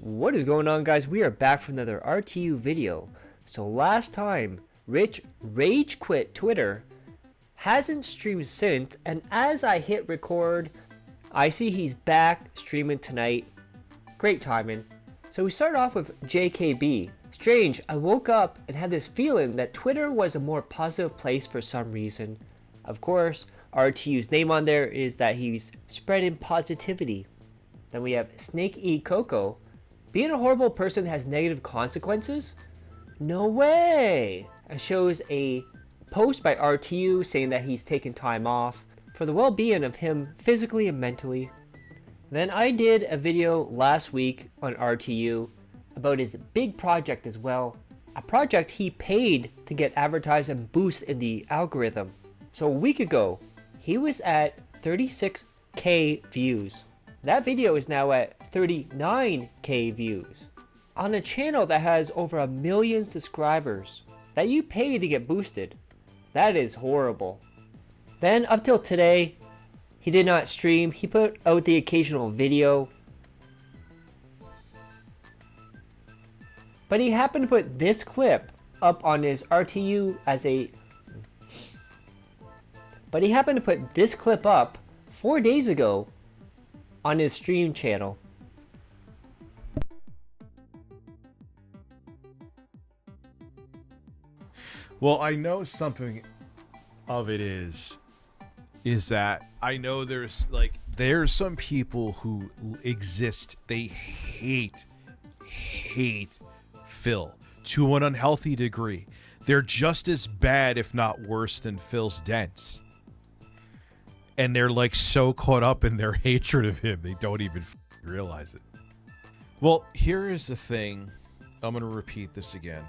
What is going on, guys? We are back for another RTU video. So last time, Rich rage quit Twitter, hasn't streamed since, and as I hit record, I see he's back streaming tonight. Great timing. So we start off with JKB. Strange, I woke up and had this feeling that Twitter was a more positive place for some reason. Of course, RTU's name on there is that he's spreading positivity. Then we have Snake E Coco. Being a horrible person has negative consequences? No way! It shows a post by RTU saying that he's taking time off for the well-being of him physically and mentally. Then I did a video last week on RTU about his big project as well. A project he paid to get advertised and boost in the algorithm. So a week ago, he was at 36k views. That video is now at 39k views on a channel that has over 1 million subscribers that you pay to get boosted. That is horrible. Then up till today, he did not stream. He put out the occasional video, but he happened to put this clip up on his RTU as a but he happened to put this clip up 4 days ago on his stream channel. Well, I know something of it is that I know there's some people who exist, they hate Phil to an unhealthy degree. They're just as bad, if not worse, than Phil's dents. And they're like so caught up in their hatred of him, they don't even realize it. Well, here is the thing. I'm going to repeat this again.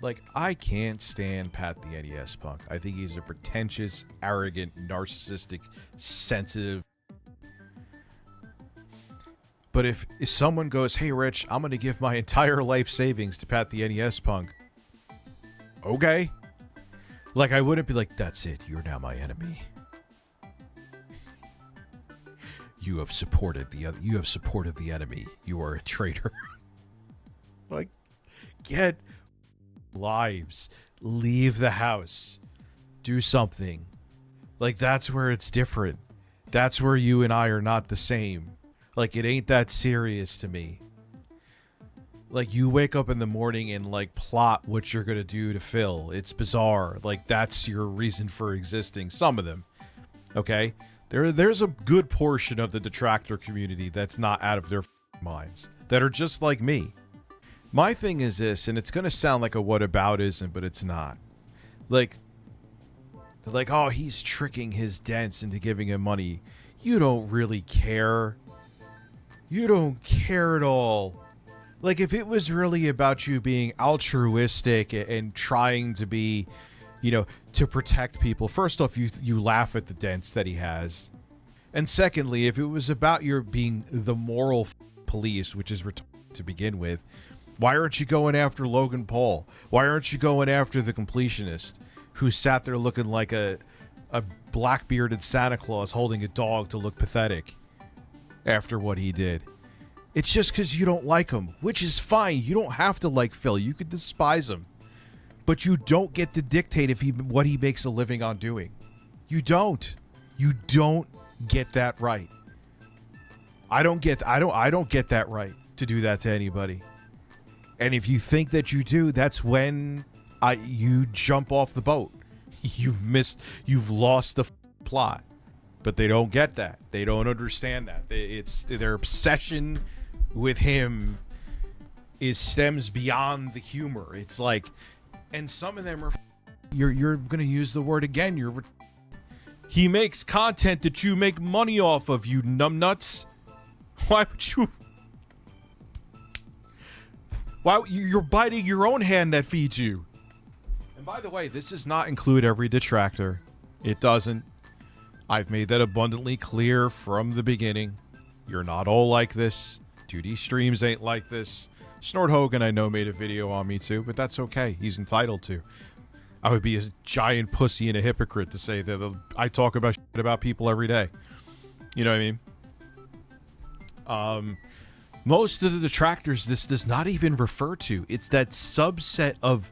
Like, I can't stand Pat the NES Punk. I think he's a pretentious, arrogant, narcissistic, sensitive. But if someone goes, hey, Rich, I'm going to give my entire life savings to Pat the NES Punk. Okay. Like, I wouldn't be like, that's it. You're now my enemy. You have supported the enemy. You are a traitor. Like, get lives. Leave the house. Do something. Like, that's where it's different. That's where you and I are not the same. Like, it ain't that serious to me. Like, you wake up in the morning and, like, plot what you're gonna do to Phil. It's bizarre. Like, that's your reason for existing. Some of them. Okay? There's a good portion of the detractor community that's not out of their minds, that are just like me. My thing is this, and it's gonna sound like a whataboutism, but it's not. Like, oh, he's tricking his dents into giving him money. You don't really care. You don't care at all. Like, if it was really about you being altruistic and trying to be, you know, to protect people, first off, you laugh at the dents that he has. And secondly, if it was about your being the moral police, which is to begin with, why aren't you going after Logan Paul? Why aren't you going after the completionist who sat there looking like a black-bearded Santa Claus holding a dog to look pathetic after what he did? It's just because you don't like him, which is fine. You don't have to like Phil. You could despise him. But you don't get to dictate what he makes a living on doing. You don't. You don't get that right. I don't get that right to do that to anybody. And if you think that you do, that's when you jump off the boat. You've lost the plot. But they don't get that. They don't understand that. It's their obsession with him stems beyond the humor. It's like, and some of them are, you're gonna use the word again. He makes content that you make money off of, you numbnuts. Why would you? Why you're biting your own hand that feeds you? And by the way, this does not include every detractor. It doesn't. I've made that abundantly clear from the beginning. You're not all like this. Duty Streams ain't like this. Snort Hogan, I know, made a video on me too, but that's okay. He's entitled to. I would be a giant pussy and a hypocrite to say that I talk about shit about people every day. You know what I mean? most of the detractors this does not even refer to. It's that subset of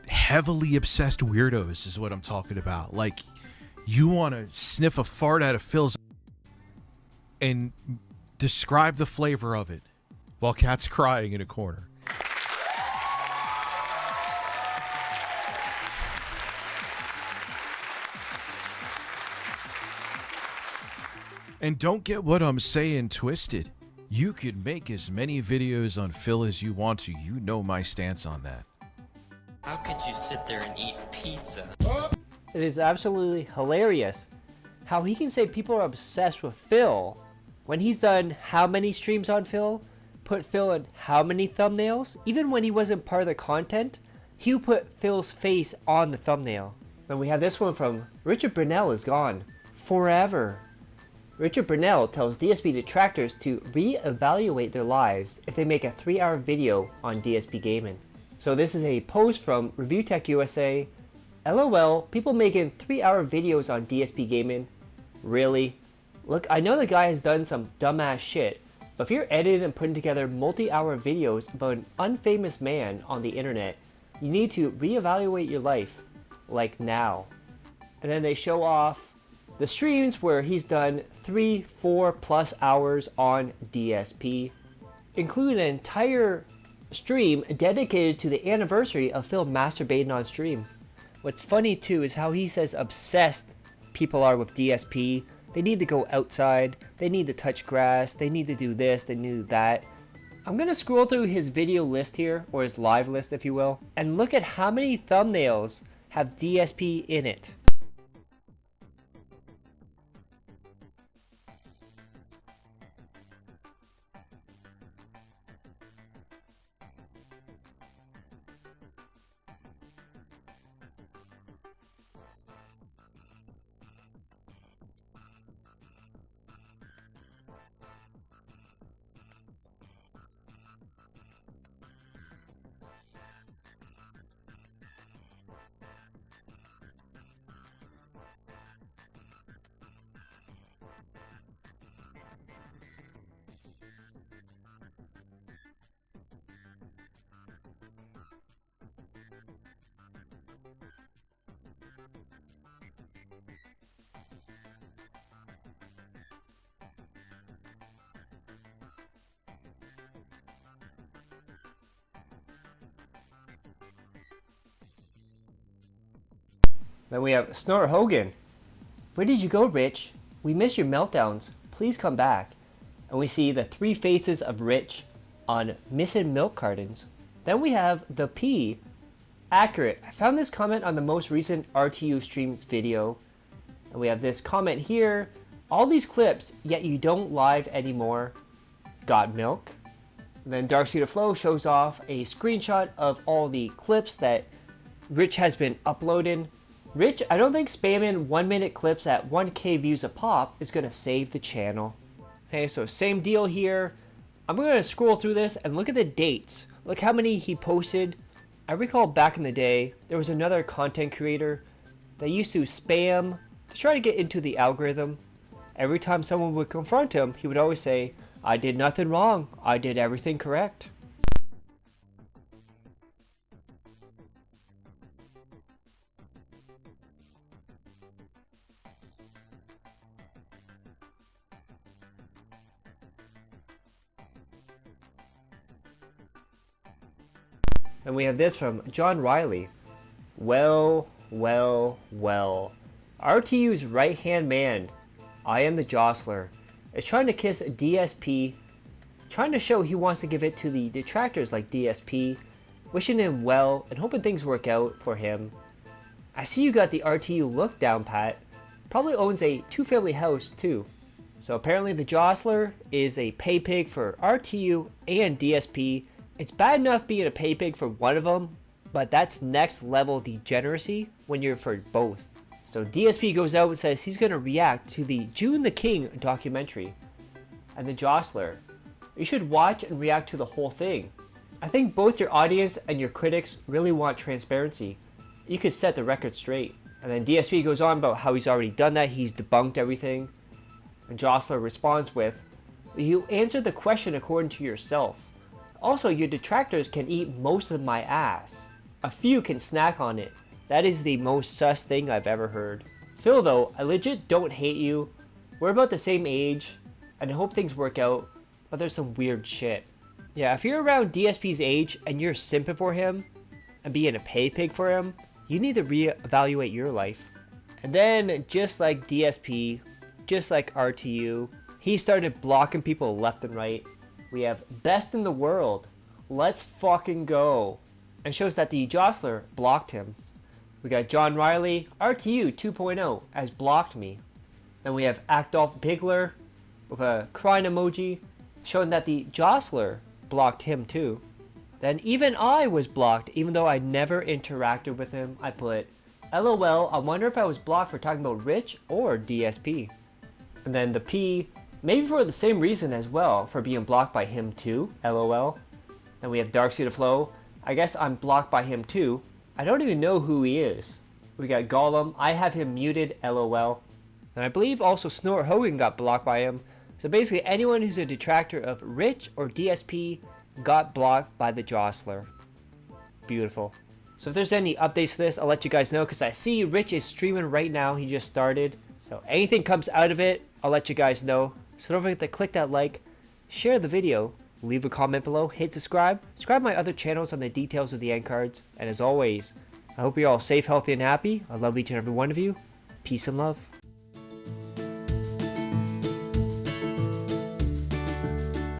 heavily obsessed weirdos is what I'm talking about. Like, you want to sniff a fart out of Phil's and describe the flavor of it while Cat's crying in a corner. And don't get what I'm saying twisted. You could make as many videos on Phil as you want to. You know my stance on that. How could you sit there and eat pizza? It is absolutely hilarious how he can say people are obsessed with Phil when he's done how many streams on Phil, put Phil in how many thumbnails. Even when he wasn't part of the content, he would put Phil's face on the thumbnail. Then we have this one from Richard Brunel is gone forever. Richard Brunel tells DSP detractors to re-evaluate their lives if they make a 3-hour video on DSP Gaming. So this is a post from ReviewTechUSA. LOL, people making 3-hour videos on DSP Gaming? Really? Look, I know the guy has done some dumbass shit, but if you're editing and putting together multi-hour videos about an unfamous man on the internet, you need to re-evaluate your life, like now. And then they show off the streams where he's done 3-4+ hours on DSP, including an entire stream dedicated to the anniversary of Phil masturbating on stream. What's funny too is how he says obsessed people are with DSP. They need to go outside, they need to touch grass, they need to do this, they need to do that. I'm gonna scroll through his video list here, or his live list if you will, and look at how many thumbnails have DSP in it. Then we have Snort Hogan. Where did you go, Rich? We missed your meltdowns. Please come back. And we see the 3 faces of Rich on missing milk cartons. Then we have the P. Accurate. I found this comment on the most recent RTU streams video. And we have this comment here. All these clips, yet you don't live anymore. Got milk. And then Dark Sea to Flow shows off a screenshot of all the clips that Rich has been uploading. Rich, I don't think spamming 1-minute clips at 1K views a pop is going to save the channel. Okay, so same deal here. I'm going to scroll through this and look at the dates. Look how many he posted. I recall back in the day, there was another content creator that used to spam to try to get into the algorithm. Every time someone would confront him, he would always say, I did nothing wrong. I did everything correct. And we have this from John Riley. Well, well, well. RTU's right-hand man, I am the Jostler, is trying to kiss DSP, trying to show he wants to give it to the detractors like DSP, wishing him well and hoping things work out for him. I see you got the RTU look down pat. Probably owns a 2-family house too. So apparently the Jostler is a pay pig for RTU and DSP. It's bad enough being a pay pig for one of them, but that's next level degeneracy when you're for both. So DSP goes out and says he's going to react to the June the King documentary. And the Jostler, you should watch and react to the whole thing. I think both your audience and your critics really want transparency. You could set the record straight. And then DSP goes on about how he's already done that, he's debunked everything. And Jostler responds with, You answer the question according to yourself. Also, your detractors can eat most of my ass. A few can snack on it. That is the most sus thing I've ever heard. Phil though, I legit don't hate you. We're about the same age, and I hope things work out, but there's some weird shit. Yeah, if you're around DSP's age and you're simping for him, and being a pay pig for him, you need to reevaluate your life. And then, just like DSP, just like RTU, he started blocking people left and right. We have best in the world. Let's fucking go. And shows that the Jostler blocked him. We got John Riley, RTU 2.0, has blocked me. Then we have Actolf Bigler with a crying emoji, showing that the Jostler blocked him too. Then even I was blocked, even though I never interacted with him. I put, LOL, I wonder if I was blocked for talking about Rich or DSP. And then the P, maybe for the same reason as well, for being blocked by him too, LOL. Then we have Darkseid Flow. I guess I'm blocked by him too. I don't even know who he is. We got Gollum. I have him muted, LOL. And I believe also Snort Hogan got blocked by him. So basically anyone who's a detractor of Rich or DSP got blocked by the Jostler. Beautiful. So if there's any updates to this, I'll let you guys know, because I see Rich is streaming right now. He just started. So anything comes out of it, I'll let you guys know. So don't forget to click that like, share the video, leave a comment below, hit subscribe, subscribe my other channels on the details of the end cards. And as always, I hope you're all safe, healthy, and happy. I love each and every one of you. Peace and love.